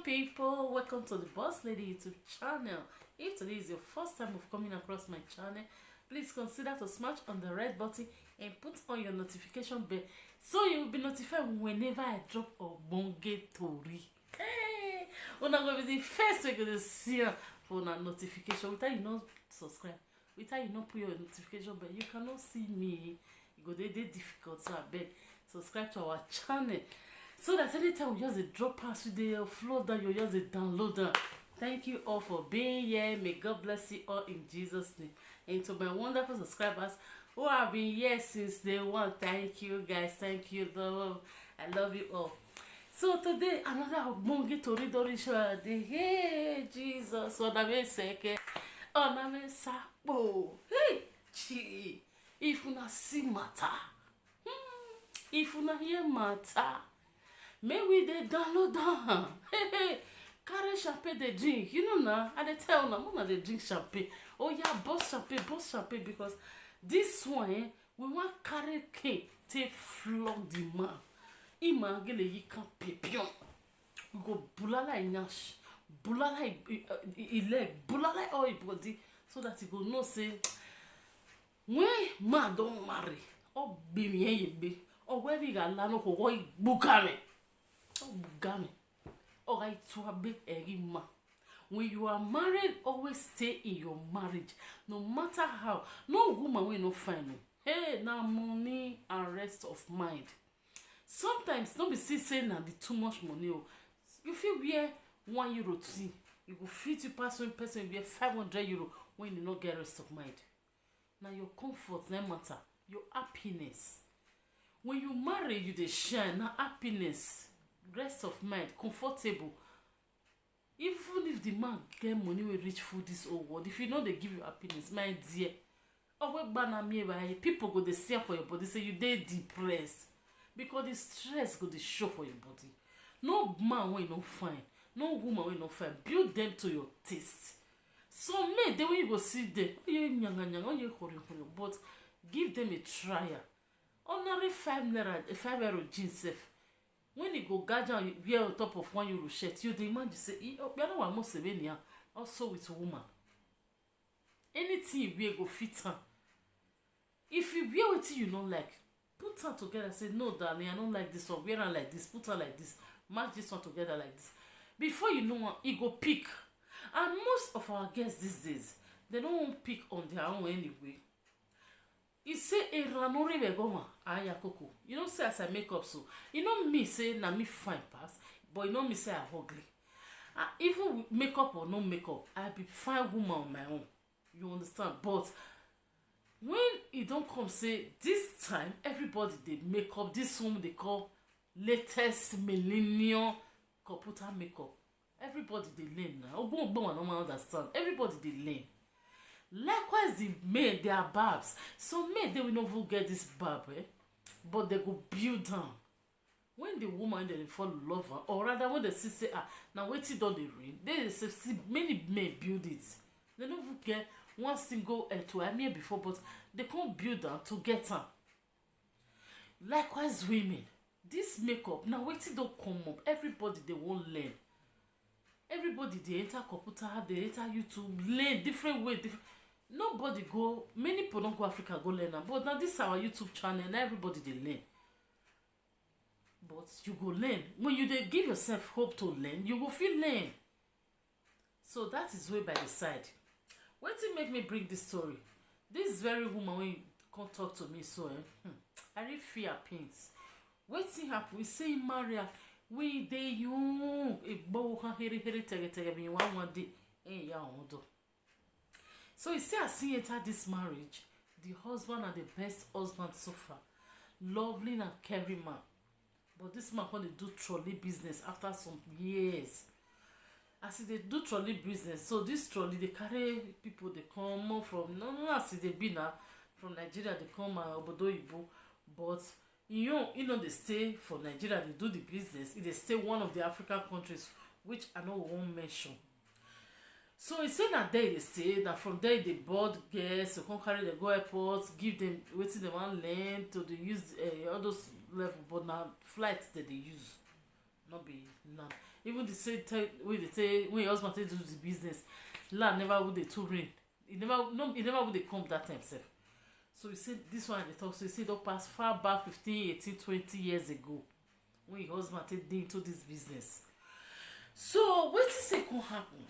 people, welcome to the Boss Lady YouTube channel. If today is your first time of coming across my channel, please consider to smash on the red button and put on your notification bell so you will be notified whenever I drop a bonge tori. Hey, una go be the first way to see for una notification. Without you not subscribe, without you not put your notification bell, you cannot see me. It go dey difficult, so I beg subscribe to our channel. So that anytime we just a drop pass with the upload that you just a download them. Thank you all for being here. May God bless you all in Jesus' name. And to my wonderful subscribers who have been here since day one, thank you guys. Thank you, love. I love you all. So today another bongi tori dori show. Hey Jesus, what I mean seke, oh na me sapo. Hey, chi. If una see matter, if una hear matter. May we dey download down. Hey, carry champagne dey drink. You know now, I dey tell now, mona dey drink champagne. Oh yeah, boss champagne because this one, we want carry cake take flog the man. Ima gele yi kan pepion. We go bulala nyash, bulala leg, bulala all body, so that he go know say when man don marry, or be me yebe, or where we got lano ko go bukame. When you are married, always stay in your marriage. No matter how. No woman will not find you. Hey, now money and rest of mind. Sometimes don't be saying that the too much money. You feel wear €1 tea. You go fit you pass one person wear €500 when you not get rest of mind. Now your comfort no matter. Your happiness. When you marry, you dey shine. Now happiness. Rest of mind, comfortable. Even if the man get money will reach for this old world, if you know they give you happiness, my dear, people go they see for your body, say you dey depressed because the stress go they show for your body. No man will not find, no woman will not find. Build them to your taste. So me, then when you go see them, but give them a trial. Ordinary €5 jeans. When you go gather wear on top of €1 shirt, you the man say, "Oh, we don't want more sevenia." Also with a woman, anything you wear go fit her. If you wear what you don't like, put her together. Say, "No, darling, I don't like this one. Wear her like this. Put her like this. Match this one together like this." Before you know one, it go pick. And most of our guests these days, they don't pick on their own anyway. You say a ranori begoma aya koko. You don't say as I make up so. You know me say na me fine pass, but you know me say I ugly. Even with makeup or no makeup, I be fine woman on my own. You understand? But when it don't come say this time everybody they make up this one they call latest millennium computer makeup. Everybody they learn now. I don't understand. Everybody they learn. Likewise, the men they are barbs. So men they will not get this barb, but they go build down. When the woman they fall in love her, or rather when they say now wait till the rain, they see many men build it. They don't get one single to Amir before, but they can't build down to get her. Likewise, women, this makeup now wait till don't come up. Everybody they won't learn. Everybody they enter computer, they enter YouTube, learn different way, different. Nobody go, many people don't go Africa go learn, but now this is our YouTube channel and everybody they learn. But you go learn. When you they give yourself hope to learn, you will feel learn. So that is way by the side. What to make me bring this story? This very woman when you come talk to me so I really fear pains. What thing happen? We say Maria, we dey young a bow heri tege me one day ya ondo. So you see, I see enter this marriage, the husband and the best husband so far, lovely and caring man. But this man when they do trolley business after some years. As they do trolley business, so this trolley they carry people they come from no as they be now from Nigeria they come Obodo Ibo, but you know they stay for Nigeria they do the business. They stay one of the African countries which I know won't mention. So he said that there they stay, that from there they board guests, so come carry the go airports, give them waiting them on land to they use all those level, but now flights that they use, not be land. even the same time wey dey say when your husband take do the business, land never would dey too rain. It never would dey come that time sef. So you say this one dey talk, so you say don pass far back 15, 18, 20 years ago when your husband take dey into this business. So wetin say come happen?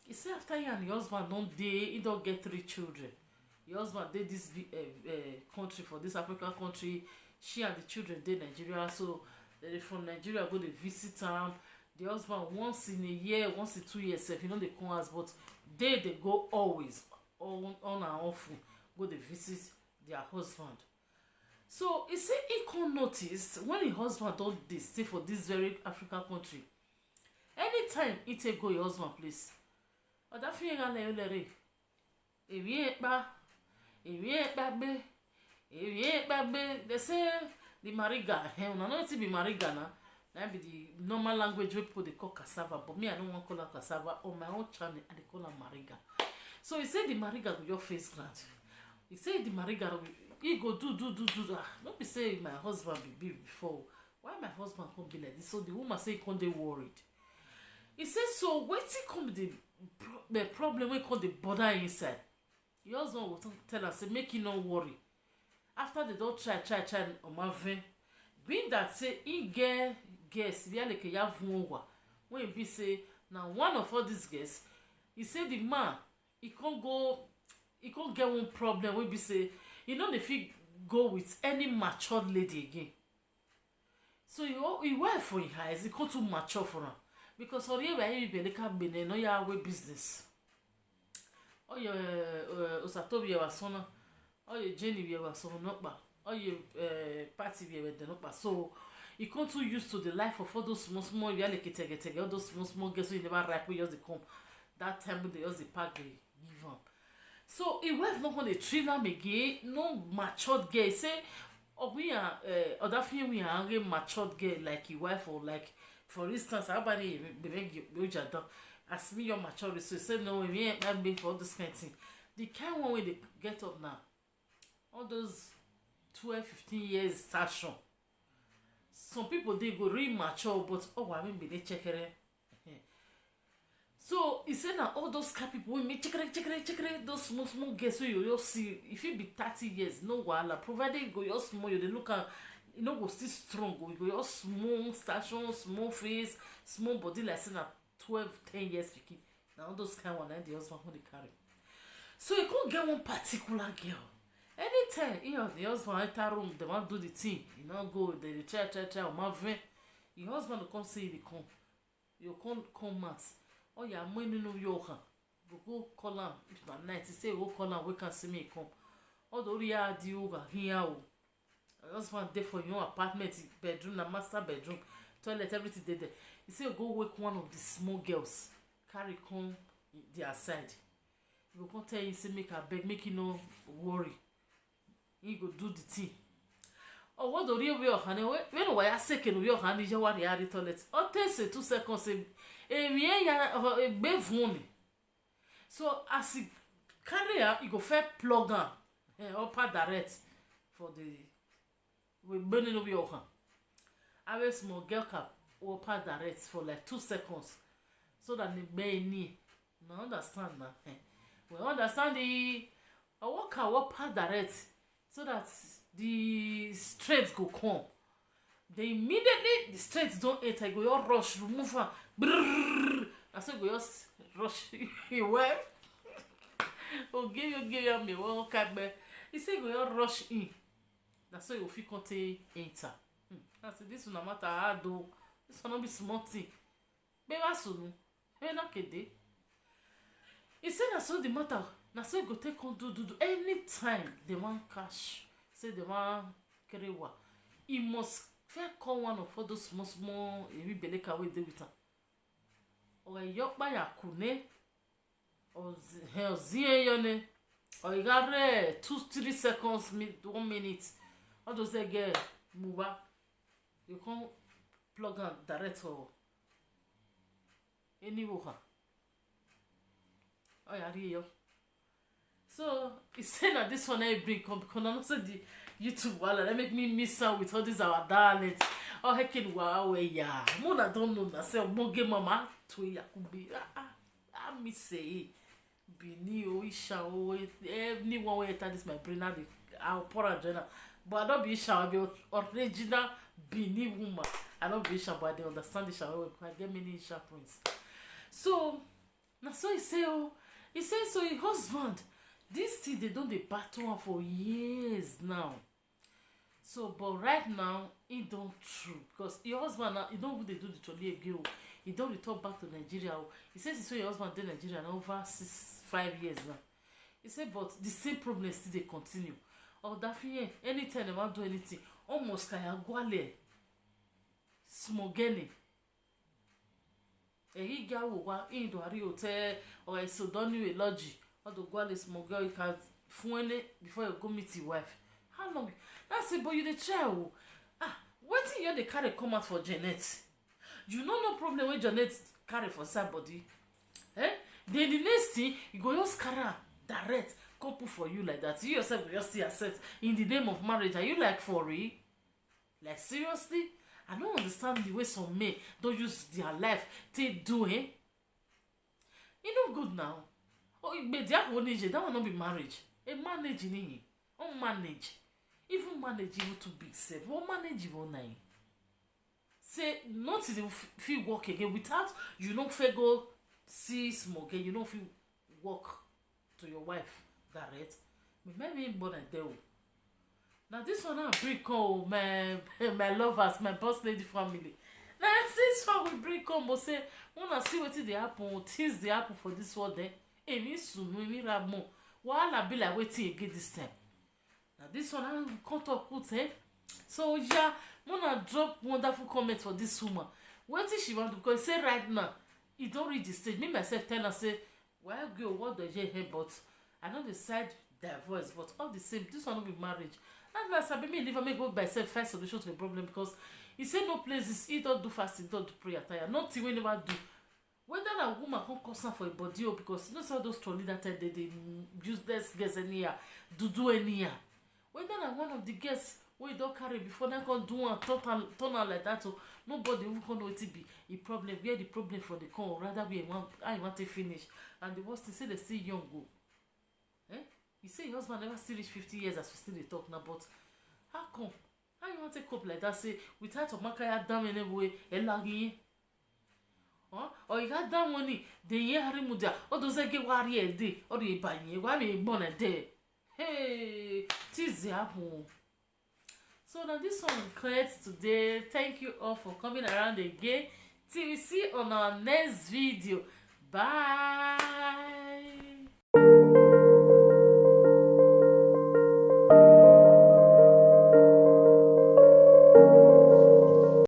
You say after you and your husband don dey, he don get 3 children. Your husband dey this country, for this African country, she and the children dey Nigeria. So they from Nigeria go dey visit am. The husband once in a year, once in 2 years sef, he no dey come house, but they go always on and off go dey visit their husband. So he say he come notice when him husband don dey stay for this very African country, anytime he take go your husband place, ọ̀dáfíyẹn ga lẹ́yìn lẹ́rẹ̀ èmi ẹ̀pá gbé. They say the mariga, una know wetin be mariga na? Na be the normal language wey people dey call cassava, but me I no wan call am cassava. On my own channel I dey call am mariga. So he say the mariga go just face ground. He say the mariga he go do. No be say my husband be before. Why my husband come be like this? So the woman say he come dey worried. He say so wetin come the problem wey come dey bother inside. Your husband go tell am say make he no worry. After they don try on my vein, being that say he get guests via like ya vunwa, when he be say now one of all these guests, he say the man he can't get one problem wey be say he no dey fit go with any matured lady again. So he wife for his eyes, he come too mature for am, because oriye wa he be like bene no ya we business. Oye Osatobi wa sona, oye Jenny wa sona nokpa, oye party we de nokpa. So he come too used to the life of all those small we like tege all those small girls who never ripe wey just dey come. That time they just dey pack dey give am. So he wife not gonna treat am again, no matured girl. He say we are ọ̀dáfíyẹn we are matured girl like his wife, or like for instance abani bebe ojadan as me your maturity. So he say no, we ain't that big for all this kind of thing. The kind one wey dey get up now, all those 12, 15 years station. Some people they go really mature, but I mean be they chekere. So he said now all those kind people will make chekere, those small girls so you see if it be 30 years, no wahala. Provided you go your small, you they look at you know go still strong, you go your small station, small face, small body like say na 12, 10 years pikin. Now all those kind one the husband who they carry. So you can't get one particular girl. Anytime he or the husband enter room, they want do the thing, you know go, they try, or my vein. Your husband will come say they come. You come out. Oh yeah, money no yoga. Go call him if na night. He say go call him, we can see me come. All the area the yoga here. Your husband there for your apartment, bedroom, na master bedroom, toilet, everything there. He say go wake one of the small girls, carry come their side. You go come tell him say make her beg, make you no worry. He go do the thing. Oh, what the real way of honey? When we are second, we are honey, you are the toilet. Oh, take 2 seconds. A bevoni. So as he carry her, he go fair plug on upper direct for the we burning over your hand. I wear small girl cap upper direct for like 2 seconds, so that the bay knee. No understand now. We understand the walk upper direct. So that the strength go come. Then immediately the strength don't enter. You go your rush, remove her. And so you just rush your wife. Oh, give you me one cat back. He say go your rush in. That's so you feel contain enter. I say this no matter how do. This one not be small thing. Baby soon. Hey, not kede. He said that's so the matter. Na so go take on do anytime they want cash, say they want kerewa, he must fair call one of all those small ebi beleka wey dey with am. Or yokpa ya kune, or zie yone, or you got 2-3 seconds, 1 minute. All those get move up. You can't plug on direct or any worker. Oh yeah, yo. So he said that this one I bring come because I know say YouTube wala that make me miss out with all these our dialects. Oh heckin wow ya. Mona don't know na say omoge mama to yakubi. I miss say Bini o Isha o anyone way enter this my brain now I'll pour a journal. But I don't be Isha, I'll be original Bini woman. I don't be Isha, but they understand Isha. I get many Isha points. So now so he say so his husband. This thing they don't dey battle am for years now. So but right now he don't true because your husband now he don't even dey do the trolley again o. He don return back to Nigeria o. He say since your husband dey Nigeria now over 5 years now. He say but the same problem still dey continue. Daffy anytime dem wan do anything almost kaya gwale smogeni. Èyí gya wo wa indo ari hotel or Esodoni lodge. Or to go and small girl you can phone before you go meet your wife. How long? That's it, but you the child. Waiting you they carry come out for Janet. You know no problem when Janet carry for somebody. Then the next thing you go just carry direct come put for you like that. You yourself will just see accept in the name of marriage. Are you like for real? Like seriously? I don't understand the way some men don't use their life to do it. You know good now. Oh, but that one that will not be marriage. A marriage in manage. Even manage you to big self. What manage you on nine? Say not to feel work again without you don't feel go see smoke you don't feel work to your wife direct. Maybe more than that. Now this one I bring home my lovers, my boss lady family. Now this one we bring home but say wanna see what they happen, things they happen for this world there. Emi sunu emi ramo wahala be like wetin again this time. Now this one I come talk put so yeah wanna drop wonderful comment for this woman wetin she want because say right now e don reach the stage me myself tell her say well girl what does you hear but I no decide their voice but all the same this one no be marriage and na sabi me leave am make go by self find solution to the problem because he say no places he don do fasting don do prayer tire nothing wey never do. Whether a woman come cause am for a body or because you know some those trolley that time they useless girls anyhow do anyhow. Whether na one of the girls wey don carry before dem come do am turn am like that o nobody even come know wetin be a problem where the problem for the come or rather where how you wan take finish and the worst thing say they still young o. You say your husband never still reach 50 years as we still dey talk now but how come how you wan take cope like that say without omakaya down anyway elagi. Or you got that money, the year Harimuda, or those get warrior day, or you buy me, why me born a day? Hey, tis the apple. So now this one clears today. Thank you all for coming around again. Till we see on our next video. Bye.